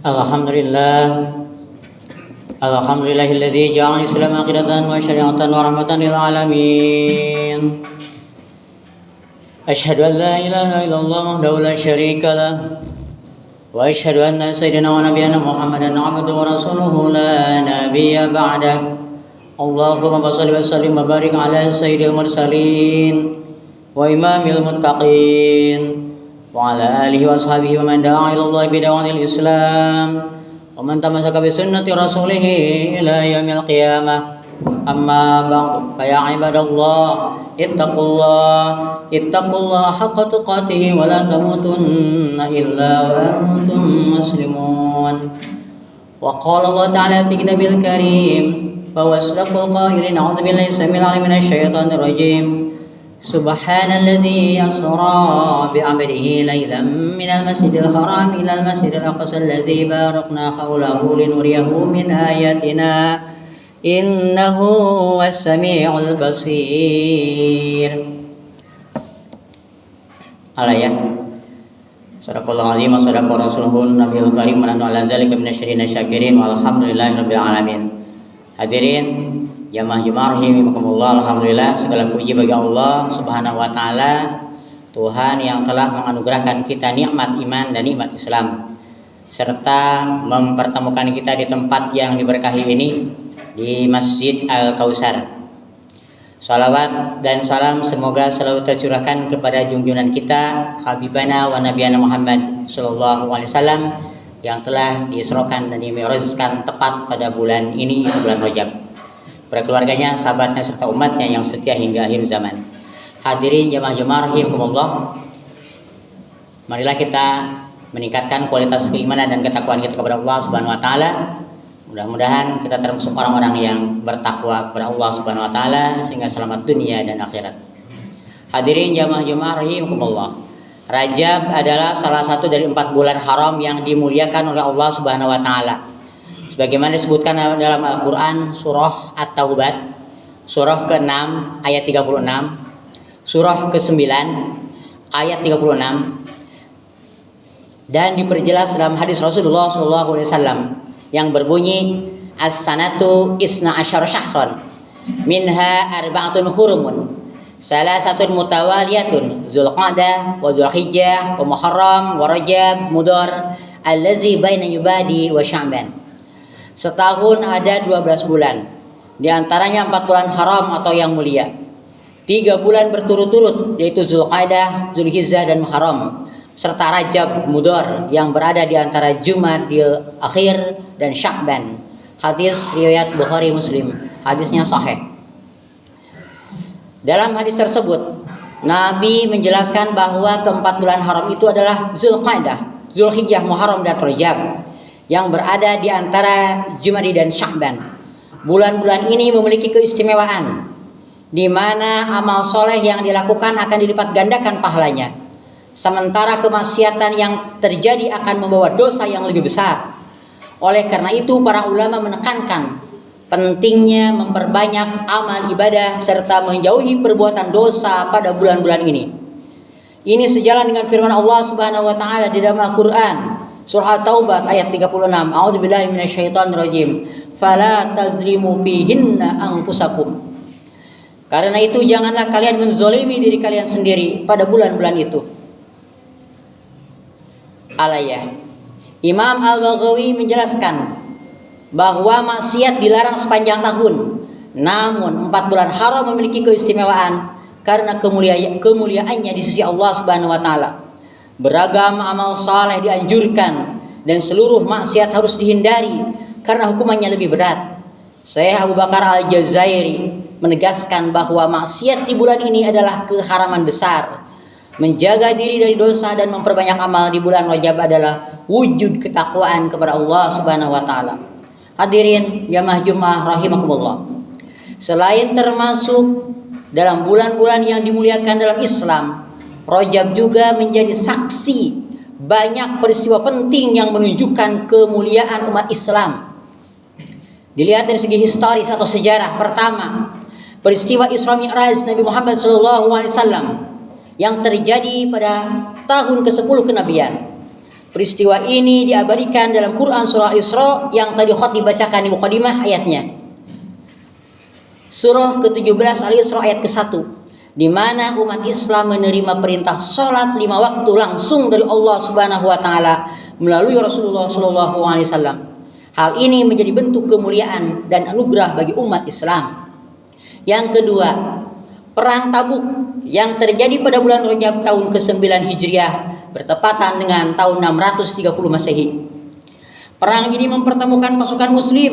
Alhamdulillah. Alhamdulillahilladzi ja'ala al-Islam aqidatan wa syari'atan wa rahmatan lil alamin. Asyhadu an la ilaha illallah wahdahu la syarika lah. Wa asyhadu anna sayyidina wa nabiyyana Muhammadan abduhu wa rasuluhu la nabiyya ba'dah. Allahumma shalli wa sallim wa barik ala sayyidil mursalin wa imamil muttaqin wa ala alihi wa ashabihi wa man da'a ila Allah bi da'watil Islam wa man tamassaka bi sunnati rasulih ila yaumil qiyamah. Amma ba'du, fa ya ibadallah ittaqullah haqqa tuqatih wa la tamutunna illa wa antum muslimun. Wa qala Allah ta'ala fi kitabil karim fa wasdaqul qahilin a'udzu billahi samil alim minasy syaithanir rajim. Subhanalladzi asra bi 'abdihi lailan minal masjidil haram ilal masjidil aqsa alladzi barakna hawlahu linuriyahu min ayatina innahu was-sami'ul basir. Alayah. Sadaqallahu azim wa sadaqa rasuluhun nabiyul karim wa nahnu ala dzalika minasyaitonir syakirin walhamdulillahirabbil alamin. Hadirin jamaah rahimakumullah, alhamdulillah segala puji bagi Allah Subhanahu wa taala, Tuhan yang telah menganugerahkan kita nikmat iman dan nikmat Islam serta mempertemukan kita di tempat yang diberkahi ini di Masjid Al-Kautsar. Salawat dan salam semoga selalu tercurahkan kepada junjungan kita Habibana wa Nabiyana Muhammad sallallahu alaihi wasallam yang telah diisrokan dan dimi'rajkan tepat pada bulan ini, bulan Rajab, pada keluarganya, sahabatnya serta umatnya yang setia hingga akhir zaman. Hadirin jamaah rahimakumullah, marilah kita meningkatkan kualitas keimanan dan ketakwaan kita kepada Allah Subhanahu wa taala. Mudah-mudahan kita termasuk orang-orang yang bertakwa kepada Allah Subhanahu wa taala sehingga selamat dunia dan akhirat. Hadirin jamaah rahimakumullah, Rajab adalah salah satu dari 4 bulan haram yang dimuliakan oleh Allah Subhanahu wa taala. Sebagaimana disebutkan dalam Al-Quran surah At-Taubah surah ke-6 ayat 36, surah ke-9 ayat 36, dan diperjelas dalam hadis Rasulullah SAW yang berbunyi as-sanatu isna asyara syahran minha arba'atun hurumun salasatun mutawaliyatun Zulqa'dah wa Zulhijjah wa Muharram wa Rajab Mudhar allazi baina Yubadi wa Sya'ban. Setahun ada 12 bulan, di antaranya 4 bulan haram atau yang mulia. 3 bulan berturut-turut yaitu Zulqa'dah, Zulhijjah dan Muharram, serta Rajab Mudhar yang berada di antara Jumadil Akhir dan Sya'ban. Hadis riwayat Bukhari Muslim, hadisnya sahih. Dalam hadis tersebut Nabi menjelaskan bahwa keempat bulan haram itu adalah Zulqa'dah, Zulhijjah, Muharram dan Rajab yang berada di antara Jumadi dan Sya'ban. Bulan-bulan ini memiliki keistimewaan di mana amal soleh yang dilakukan akan dilipat gandakan pahalanya, sementara kemaksiatan yang terjadi akan membawa dosa yang lebih besar. Oleh karena itu para ulama menekankan pentingnya memperbanyak amal ibadah serta menjauhi perbuatan dosa pada bulan-bulan ini. Ini sejalan dengan firman Allah Subhanahu wa taala di dalam Al-Qur'an surah Taubah ayat 36. A'udzubillahi minasyaitonir rajim. Fala tazlimu fihinna anfusakum. Karena itu janganlah kalian menzolimi diri kalian sendiri pada bulan-bulan itu. Alayah. Imam Al-Baghawi menjelaskan bahwa maksiat dilarang sepanjang tahun, namun 4 bulan haram memiliki keistimewaan karena kemuliaannya di sisi Allah Subhanahu wa taala. Beragam amal saleh dianjurkan dan seluruh maksiat harus dihindari karena hukumannya lebih berat. Syekh Abu Bakar Al-Jazairi menegaskan bahwa maksiat di bulan ini adalah keharaman besar. Menjaga diri dari dosa dan memperbanyak amal di bulan Rajab adalah wujud ketakwaan kepada Allah Subhanahu wa taala. Hadirin jamaah rahimakumullah, selain termasuk dalam bulan-bulan yang dimuliakan dalam Islam, Rajab juga menjadi saksi banyak peristiwa penting yang menunjukkan kemuliaan umat Islam. Dilihat dari segi historis atau sejarah. Pertama, peristiwa Isra Mi'raj Nabi Muhammad SAW yang terjadi pada tahun ke-10 kenabian. Peristiwa ini diabadikan dalam Quran surah Isra yang tadi khot dibacakan di mukadimah ayatnya. Surah ke-17 Al-Isra ayat ke-1, di mana umat Islam menerima perintah salat 5 waktu langsung dari Allah Subhanahu wa taala melalui Rasulullah sallallahu alaihi wasallam. Hal ini menjadi bentuk kemuliaan dan anugerah bagi umat Islam. Yang kedua, perang Tabuk yang terjadi pada bulan Rajab tahun ke-9 Hijriah bertepatan dengan tahun 630 Masehi. Perang ini mempertemukan pasukan muslim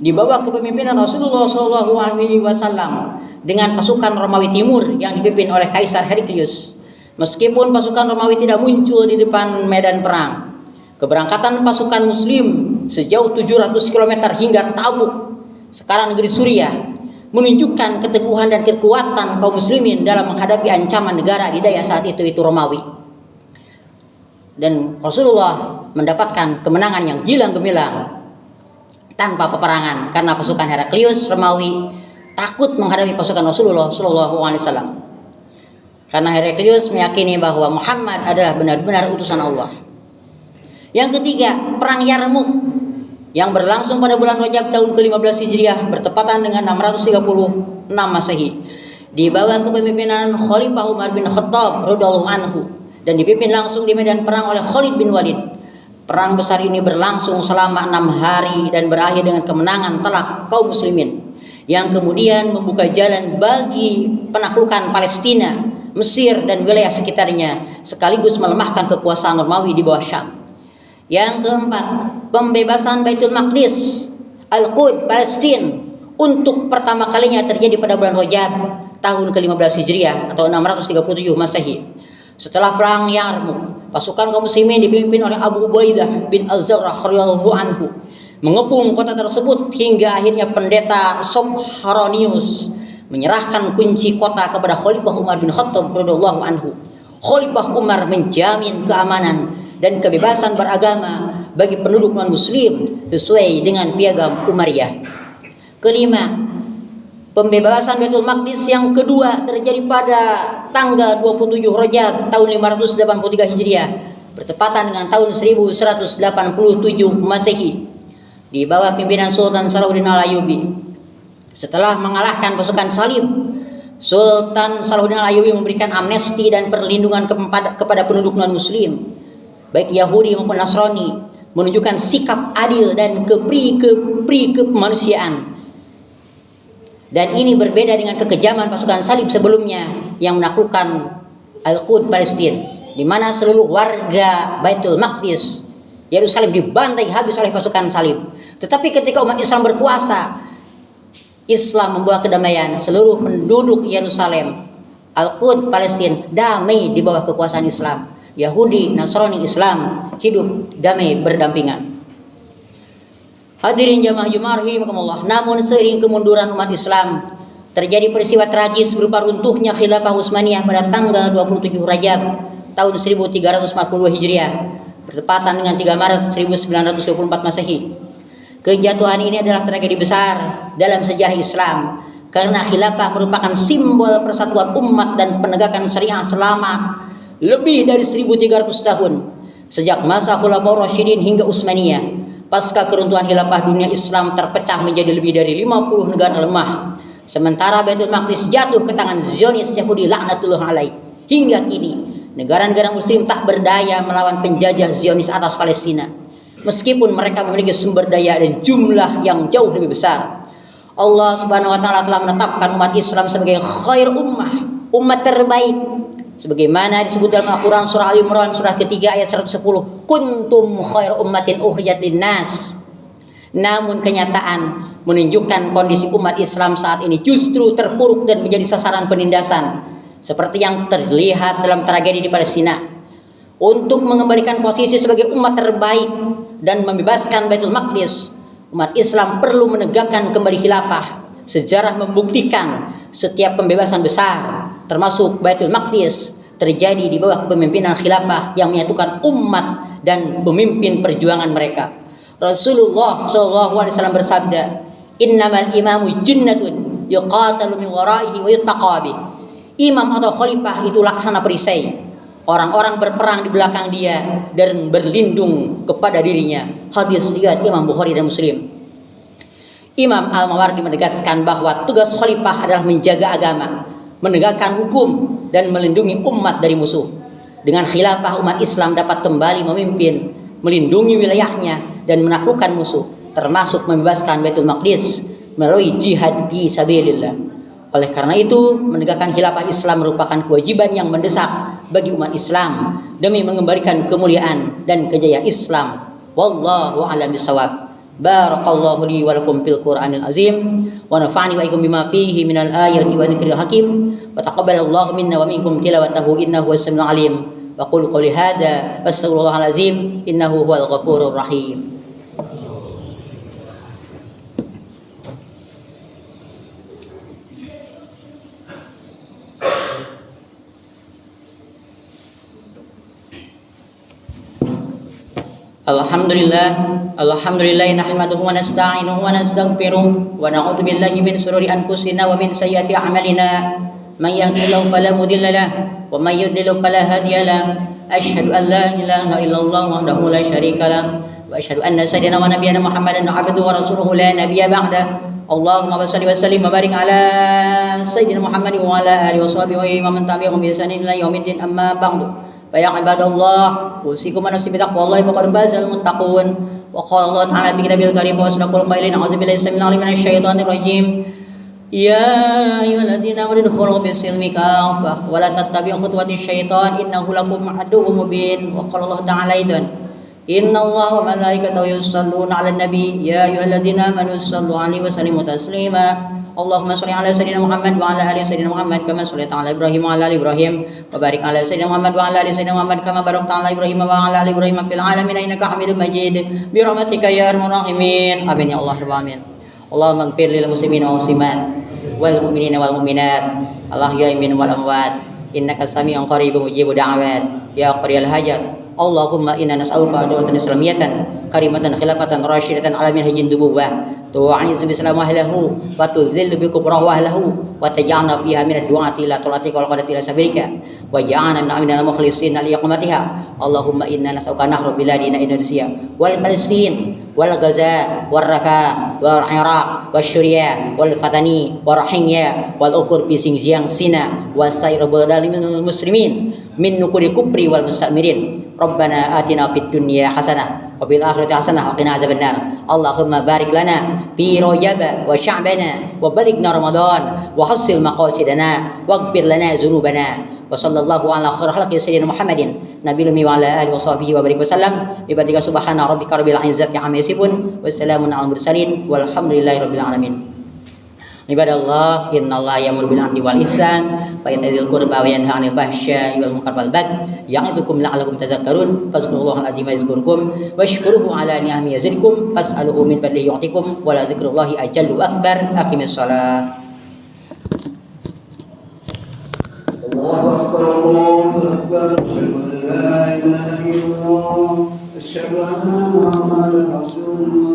di bawah kepemimpinan Rasulullah sallallahu alaihi wasallam dengan pasukan Romawi Timur yang dipimpin oleh Kaisar Heraklius. Meskipun pasukan Romawi tidak muncul di depan medan perang, keberangkatan pasukan muslim sejauh 700 km hingga Tabuk, sekarang negeri Suriah, menunjukkan keteguhan dan kekuatan kaum muslimin dalam menghadapi ancaman negara adidaya saat itu Romawi. Dan Rasulullah mendapatkan kemenangan yang gilang gemilang tanpa peperangan karena pasukan Heraklius Romawi takut menghadapi pasukan Rasulullah sallallahu alaihi wasallam. Karena Heraklius meyakini bahwa Muhammad adalah benar-benar utusan Allah. Yang ketiga, perang Yarmuk yang berlangsung pada bulan Rajab tahun ke-15 Hijriah bertepatan dengan 636 Masehi di bawah kepemimpinan Khalifah Umar bin Khattab radhiyallahu anhu dan dipimpin langsung di medan perang oleh Khalid bin Walid. Perang besar ini berlangsung selama 6 hari dan berakhir dengan kemenangan telak kaum muslimin yang kemudian membuka jalan bagi penaklukan Palestina, Mesir dan wilayah sekitarnya sekaligus melemahkan kekuasaan Romawi di bawah Syam. Yang keempat, pembebasan Baitul Maqdis, Al-Quds, Palestina untuk pertama kalinya terjadi pada bulan Rajab tahun ke-15 Hijriah atau 637 Masehi. Setelah perang Yarmuk, pasukan kaum muslimin dipimpin oleh Abu Ubaidah bin Al-Jarrah radhiyallahu anhu mengepung kota tersebut hingga akhirnya pendeta Sobharonius menyerahkan kunci kota kepada Khalifah Umar bin Khattab radhiyallahu anhu. Khalifah Umar menjamin keamanan dan kebebasan beragama bagi penduduk non-muslim sesuai dengan piagam Umayyah. Kelima, pembebasan Baitul Maqdis yang kedua terjadi pada tanggal 27 Rajab tahun 583 Hijriah bertepatan dengan tahun 1187 Masehi di bawah pimpinan Sultan Salahuddin Al-Ayyubi. Setelah mengalahkan pasukan Salib, Sultan Salahuddin Al-Ayyubi memberikan amnesti dan perlindungan kepada penduduk non-muslim baik Yahudi maupun Nasrani, menunjukkan sikap adil dan kepri kemanusiaan. Dan ini berbeda dengan kekejaman pasukan Salib sebelumnya yang menaklukkan Al-Quds Palestina, di mana seluruh warga Baitul Maqdis Yerusalem dibantai habis oleh pasukan Salib. Tetapi ketika umat Islam berkuasa, Islam membawa kedamaian. Seluruh penduduk Yerusalem, Al-Quds Palestina damai di bawah kekuasaan Islam. Yahudi, Nasrani, Islam hidup damai berdampingan. Hadirin jamaah Jumat rahimakumullah. Namun seiring kemunduran umat Islam, terjadi peristiwa tragis berupa runtuhnya Khilafah Utsmaniyah pada tanggal 27 Rajab tahun 1342 Hijriah bertepatan dengan 3 Maret 1924 Masehi. Kejatuhan ini adalah tragedi besar dalam sejarah Islam karena khilafah merupakan simbol persatuan umat dan penegakan syariah selama lebih dari 1300 tahun sejak masa Khulafaur Rasyidin hingga Utsmaniyah. Pasca keruntuhan khilafah, dunia Islam terpecah menjadi lebih dari 50 negara lemah. Sementara Baitul Maqdis jatuh ke tangan Zionis Yahudi laknatullah alaih. Hingga kini negara-negara muslim tak berdaya melawan penjajah Zionis atas Palestina, meskipun mereka memiliki sumber daya dan jumlah yang jauh lebih besar. Allah Subhanahu wa taala telah menetapkan umat Islam sebagai khair ummah, umat terbaik, sebagaimana disebut dalam Al-Quran surah Ali Imran surah ketiga ayat 110, kuntum khair ummatin ukhrijat linnas. Namun kenyataan menunjukkan kondisi umat Islam saat ini justru terpuruk dan menjadi sasaran penindasan, seperti yang terlihat dalam tragedi di Palestina. Untuk mengembalikan posisi sebagai umat terbaik dan membebaskan Baitul Maqdis, umat Islam perlu menegakkan kembali khilafah. Sejarah membuktikan setiap pembebasan besar termasuk Baitul Maqdis terjadi di bawah kepemimpinan khilafah yang menyatukan umat dan pemimpin perjuangan mereka. Rasulullah SAW bersabda, innamal imamu junnatun yuqatalu min waraihi wa yuttaqabi. Imam atau khalifah itu laksana perisai Orang-orang berperang di belakang dia dan berlindung kepada dirinya. Hadis riwayat Imam Bukhari dan Muslim. Imam Al-Mawardi menegaskan bahwa tugas khalifah adalah menjaga agama, menegakkan hukum, dan melindungi umat dari musuh. Dengan khilafah, umat Islam dapat kembali memimpin, melindungi wilayahnya, dan menaklukkan musuh, termasuk membebaskan Baitul Maqdis melalui jihad fi sabilillah. Oleh karena itu, menegakkan khilafah Islam merupakan kewajiban yang mendesak bagi umat Islam demi mengembalikan kemuliaan dan kejayaan Islam. Wallahu a'lam bishawab. Barakallahu li wa lakum fil Qur'anil azim wa nafa'ani wa iyyakum bima fihi minal ayati wa dzikril hakim wa taqabbalallahu minna wa minkum tilawatahu innahu was-sami'ul 'alim. Wa qul qouli hadza wastaghfirullahal azim innahu huwal ghafurur rahim. Alhamdulillah nahmaduhu wa nasta'inuhu wa nastaghfiruh wa na'udzu billahi min shururi anfusina wa min sayyiati a'malina man yahdihillahu fala mudilla lahu wa man yudlil fala hadiya lahu asyhadu an la ilaha illallah wahdahu la syarika lahu wa asyhadu anna sayyidina wa nabiyyana Muhammadan abduhu wa rasuluhu la nabiyya ba'da. Allahumma shalli wa sallim wa barik ala sayyidina Muhammadin wa ala alihi wa sahbihi wa man tabi'ahum bi ihsanin ila yaumiddin amma ba'du. Ya ibadallah, usikum wa nafsi bitaqwallahi faqad fazal muttaqun. Wa qala Allah ta'ala fi kitabil karim wa sadaqal qailin a'udzu billahi samil alim minasy syaithanir rajim. Ya ayyuhalladzina amanu khulu bis-silmi kafah wa la tattabi'u khutuwatis syaitan innahu lakum aduwwum mubin. Wa qala Allah ta'ala aidan inna Allaha wa malaikatahu yusholluna 'alan nabi ya ayyuhalladzina amanu shallu 'alaihi wa sallimu taslima. Allahumma sholli ala sayyidina Muhammad wa ala ali sayyidina Muhammad kama shallaita ala Ibrahim wa ala ali Ibrahim wa barik ala sayyidina Muhammad wa ala ali sayyidina Muhammad kama barakta ala Ibrahim wa ala ali Ibrahim fil alamin innaka Hamidum Majid bi rahmatika ya arhamar rahimin. Amin ya Allah rabbal alamin. Allahumma ighfir lil muslimin wal muslimat wal mu'minina wal mu'minat al ahya'i minhum wal amwat innaka sami'un qaribun mujibud da'awat ya qariyal hajat. Allahumma inna nas'aluka adawatan islamiyatan karimatan khilafatan rasyidatan ala minhajin nubuwah tu'izu bisalam ahlahu wa tuzillu bi kubra ahlahu wa taj'alna fiha min ad-du'ati ila tulatika wal qadati ila sabirika wa ja'alna min aminal mukhlisin li iqamatiha. Allahumma inna nas'aluka nahru biladina Indonesia wal Palestin wal Gaza wal Rafa wal Iraq wal Syria wal Fatani wal Rohingya wal ukhur fi Xinjiang Sina wa sairul balad muslimin min nukuri kubri wal mustamirin. Rabbana atina fid dunya hasanah wa fil akhirati hasanah wa qina adzabannar. Allahumma barik lana fi Rajab wa Sya'bana wa balighna Ramadan wa hassil maqasidana waghfir lana dzunubana. Wa sallallahu ala khairil khalqi sayyidina Muhammadin nabiyil ummi wa ala alihi wa sahbihi wa barik wasallam. Bi fadlika subhana rabbika rabbil izzati amma yasifun wa salamun alal mursalin walhamdulillahi rabbil alamin. Ibadallah, innallaha ya'muru bil 'adli wal ihsan wa ya'muru bil qurba wa yanha 'anil fahsya'i wal munkar wal baghi ya'idukum la'allakum tadhakkarun. Fadhkurullaha al-'azima yadhkurkum washkuruhu 'ala ni'amihi yazidkum fas'aluhu min fadlihi yu'tikum wa la dzikrullahi ajallu akbar. Aqimis shalah. Allahu akbar Allahu akbar la ilaha illallah asyhadu anna Muhammadan rasulullah.